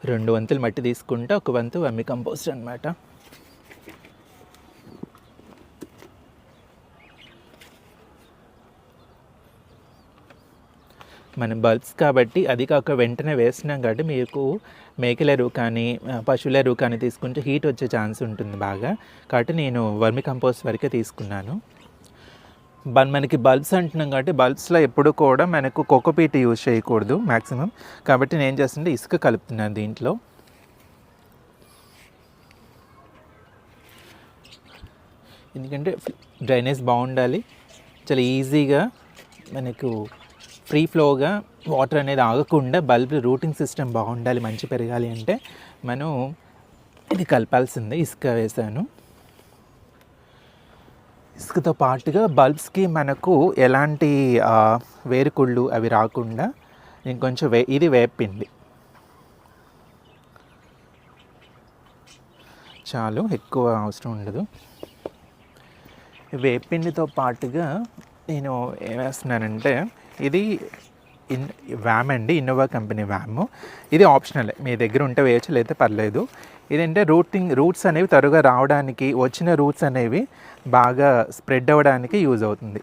2 వంతులు మట్టి తీసుకుంటే 1 వంతు వర్మి కంపోస్ట్ అనమాట. మనం బల్బ్స్ కాబట్టి అది కాక వెంటనే వేస్తున్నాం కాబట్టి మీకు మేకల ఎరువు కానీ పశువుల ఎరువు కానీ తీసుకుంటే హీట్ వచ్చే ఛాన్స్ ఉంటుంది బాగా. కాబట్టి నేను వర్మి కంపోస్ట్ వరకే తీసుకున్నాను. మనకి బల్బ్స్ అంటున్నాం కాబట్టి బల్బ్స్లో ఎప్పుడు కూడా మనకు కోకోపీట్ యూజ్ చేయకూడదు మ్యాక్సిమం. కాబట్టి నేను చేస్తుంటే ఇసుక కలుపుతున్నాను దీంట్లో. ఎందుకంటే డ్రైనేజ్ బాగుండాలి, చాలా ఈజీగా మనకు ఫ్రీ ఫ్లోగా వాటర్ అనేది ఆగకుండా బల్బ్ రూటింగ్ సిస్టమ్ బాగుండాలి, మంచి పెరగాలి అంటే మనం ఇది కలపాల్సిందే. ఇసుక వేసాను. ఇసుకతో పాటుగా బల్బ్స్కి మనకు ఎలాంటి వేరుకుళ్ళు అవి రాకుండా ఇంకొంచెం ఇది వేపిండి చాలు, ఎక్కువ అవసరం ఉండదు. వేపిండితో పాటుగా నేను ఏం వేస్తున్నానంటే ఇది వ్యామ్ అండి, ఇన్నోవా కంపెనీ వ్యామ్. ఇది ఆప్షనల్, మీ దగ్గర ఉంటే వేయచ్చు, లేకపోతే పర్లేదు. ఇదంటే రూట్స్ అనేవి త్వరగా రావడానికి, వచ్చిన రూట్స్ అనేవి బాగా స్ప్రెడ్ అవ్వడానికి యూజ్ అవుతుంది.